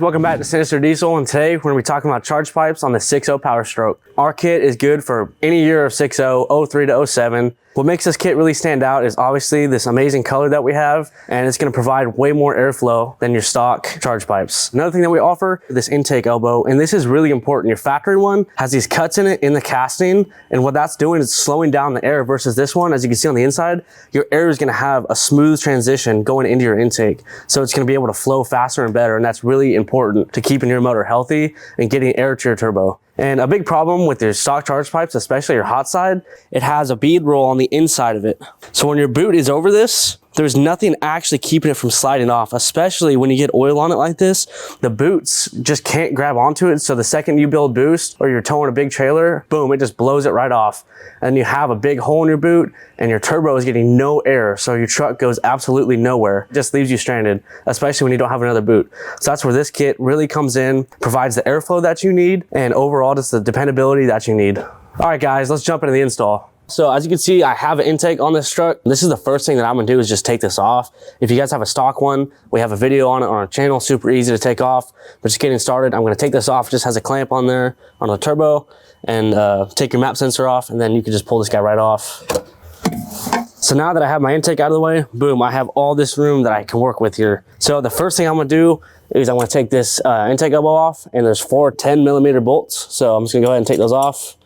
Welcome back to Sinister Diesel, and today we're going to be talking about charge pipes on the 6.0 Powerstroke. Our kit is good for any year of 6.0, 03 to 07. What makes this kit really stand out is obviously this amazing color that we have, and it's going to provide way more airflow than your stock charge pipes. Another thing that we offer is this intake elbow, and this is really important. Your factory one has these cuts in it in the casting, and what that's doing is slowing down the air versus this one. As you can see on the inside, your air is going to have a smooth transition going into your intake. So it's going to be able to flow faster and better, and that's really important to keeping your motor healthy and getting air to your turbo. And a big problem with your stock charge pipes, especially your hot side, it has a bead roll on the inside of it. So when your boot is over this, there's nothing actually keeping it from sliding off, especially when you get oil on it like this. The boots just can't grab onto it. So the second you build boost or you're towing a big trailer, boom, it just blows it right off. And you have a big hole in your boot and your turbo is getting no air. So your truck goes absolutely nowhere. It just leaves you stranded, especially when you don't have another boot. So that's where this kit really comes in, provides the airflow that you need, and overall just the dependability that you need. All right, guys, let's jump into the install. So as you can see, I have an intake on this truck. This is the first thing that I'm gonna do is just take this off. If you guys have a stock one, we have a video on it on our channel, super easy to take off. But just getting started, I'm gonna take this off. It just has a clamp on there on the turbo, and take your map sensor off, and then you can just pull this guy right off. So now that I have my intake out of the way, boom, I have all this room that I can work with here. So the first thing I'm gonna do is I'm gonna take this intake elbow off, and there's 4 10mm bolts. So I'm just gonna go ahead and take those off,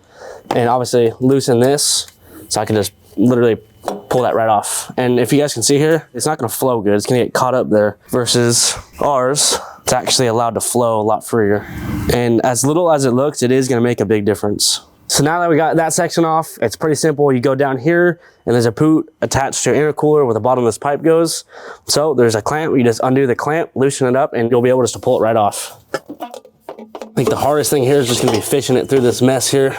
and obviously loosen this so I can just literally pull that right off. And if you guys can see here, it's not gonna flow good. It's gonna get caught up there versus ours. It's actually allowed to flow a lot freer. And as little as it looks, it is gonna make a big difference. So now that we got that section off, it's pretty simple. You go down here and there's a boot attached to your intercooler where the bottom of this pipe goes. So there's a clamp, you just undo the clamp, loosen it up, and you'll be able just to pull it right off. I think the hardest thing here is just gonna be fishing it through this mess here.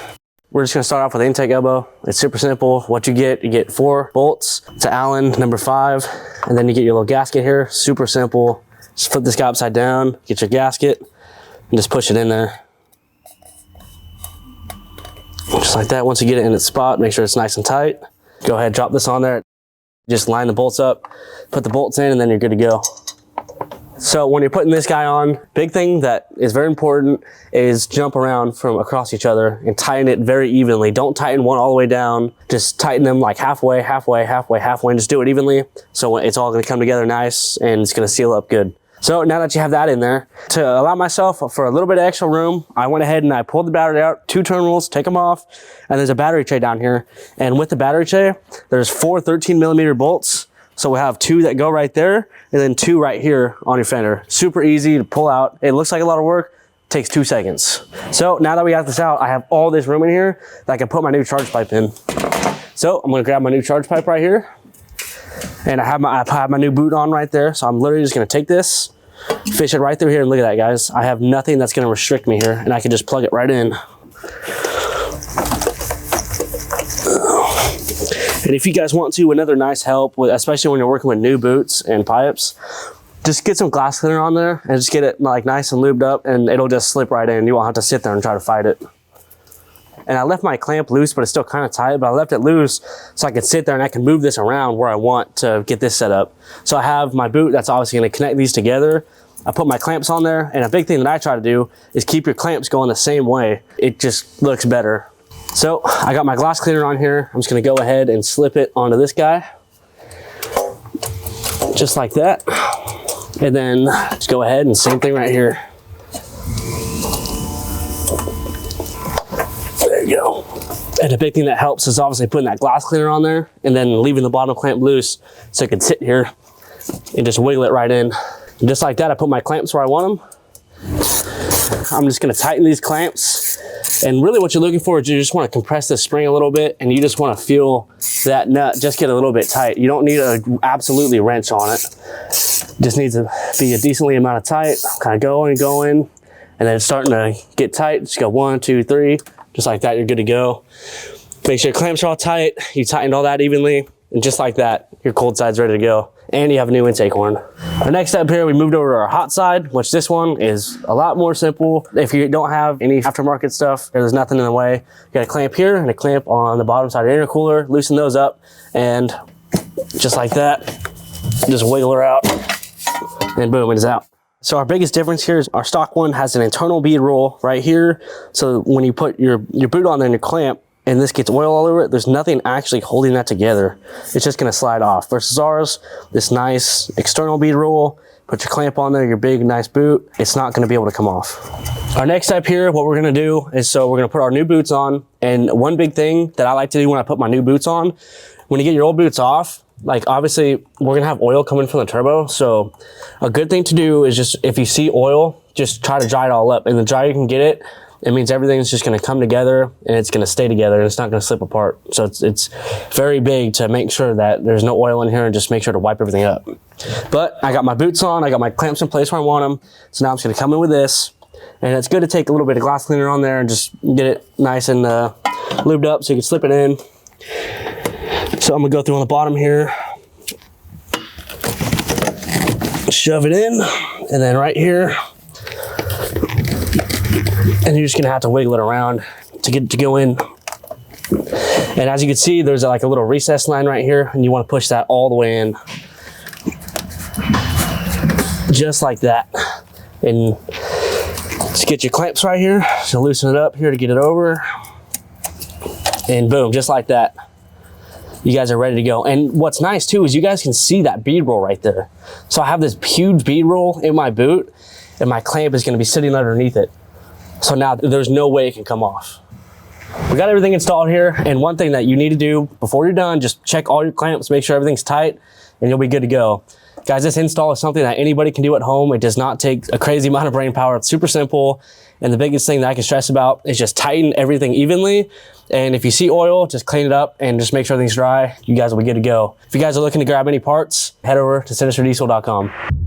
We're just gonna start off with the intake elbow. It's super simple. What you get 4 bolts to Allen number 5, and then you get your little gasket here. Super simple. Just flip this guy upside down, get your gasket, and just push it in there. Just like that. Once you get it in its spot, make sure it's nice and tight. Go ahead, drop this on there. Just line the bolts up, put the bolts in, and then you're good to go. So when you're putting this guy on, big thing that is very important is jump around from across each other and tighten it very evenly. Don't tighten one all the way down. Just tighten them like halfway, halfway, halfway, halfway, and just do it evenly. So it's all gonna come together nice and it's gonna seal up good. So now that you have that in there, to allow myself for a little bit of extra room, I went ahead and I pulled the battery out, 2 terminals, take them off, and there's a battery tray down here. And with the battery tray, there's 4 13mm bolts. So we have 2 that go right there, and then 2 right here on your fender. Super easy to pull out. It looks like a lot of work, takes 2 seconds. So now that we got this out, I have all this room in here that I can put my new charge pipe in. So I'm gonna grab my new charge pipe right here, and I have my new boot on right there. So I'm literally just gonna take this, fish it right through here, and look at that, guys. I have nothing that's gonna restrict me here, and I can just plug it right in. And if you guys want to, another nice help, especially when you're working with new boots and pipes, just get some glass cleaner on there and just get it like nice and lubed up, and it'll just slip right in. You won't have to sit there and try to fight it. And I left my clamp loose, but it's still kind of tight, but I left it loose so I could sit there and I can move this around where I want to get this set up. So I have my boot that's obviously going to connect these together. I put my clamps on there, and a big thing that I try to do is keep your clamps going the same way. It just looks better. So I got my glass cleaner on here. I'm just gonna go ahead and slip it onto this guy. Just like that. And then just go ahead and same thing right here. There you go. And the big thing that helps is obviously putting that glass cleaner on there and then leaving the bottom clamp loose so it can sit here and just wiggle it right in. And just like that, I put my clamps where I want them. I'm just gonna tighten these clamps. And really what you're looking for is you just want to compress this spring a little bit, and you just want to feel that nut just get a little bit tight. You don't need to absolutely wrench on it. Just needs to be a decently amount of tight, kind of going, and then it's starting to get tight. Just go 1, 2, 3, just like that, you're good to go. Make sure your clamps are all tight. You tightened all that evenly, and just like that, your cold side's ready to go. And you have a new intake horn. Our next step here, we moved over to our hot side, which this one is a lot more simple. If you don't have any aftermarket stuff, there's nothing in the way. You got a clamp here and a clamp on the bottom side of your intercooler. Loosen those up, and just like that, just wiggle her out, and boom, it is out. So our biggest difference here is our stock one has an internal bead roll right here. So when you put your boot on there and your clamp, and this gets oil all over it, there's nothing actually holding that together. It's just gonna slide off. Versus ours, this nice external bead roll, put your clamp on there, your big, nice boot, it's not gonna be able to come off. Our next step here, what we're gonna do is, so we're gonna put our new boots on. And one big thing that I like to do when I put my new boots on, when you get your old boots off, like obviously we're gonna have oil coming from the turbo. So a good thing to do is just, if you see oil, just try to dry it all up. And the drier you can get it, it means everything's just gonna come together and it's gonna stay together and it's not gonna slip apart. So it's very big to make sure that there's no oil in here, and just make sure to wipe everything up. But I got my boots on, I got my clamps in place where I want them. So now I'm just gonna come in with this, and it's good to take a little bit of glass cleaner on there and just get it nice and lubed up so you can slip it in. So I'm gonna go through on the bottom here, shove it in, and then right here, and you're just gonna have to wiggle it around to get it to go in. And as you can see, there's like a little recess line right here, and you wanna push that all the way in. Just like that. And just get your clamps right here, so loosen it up here to get it over. And boom, just like that. You guys are ready to go. And what's nice too is you guys can see that bead roll right there. So I have this huge bead roll in my boot, and my clamp is gonna be sitting underneath it. So now there's no way it can come off. We got everything installed here, and one thing that you need to do before you're done, just check all your clamps, make sure everything's tight, and you'll be good to go. Guys, this install is something that anybody can do at home. It does not take a crazy amount of brain power. It's super simple. And the biggest thing that I can stress about is just tighten everything evenly. And if you see oil, just clean it up and just make sure everything's dry. You guys will be good to go. If you guys are looking to grab any parts, head over to sinisterdiesel.com.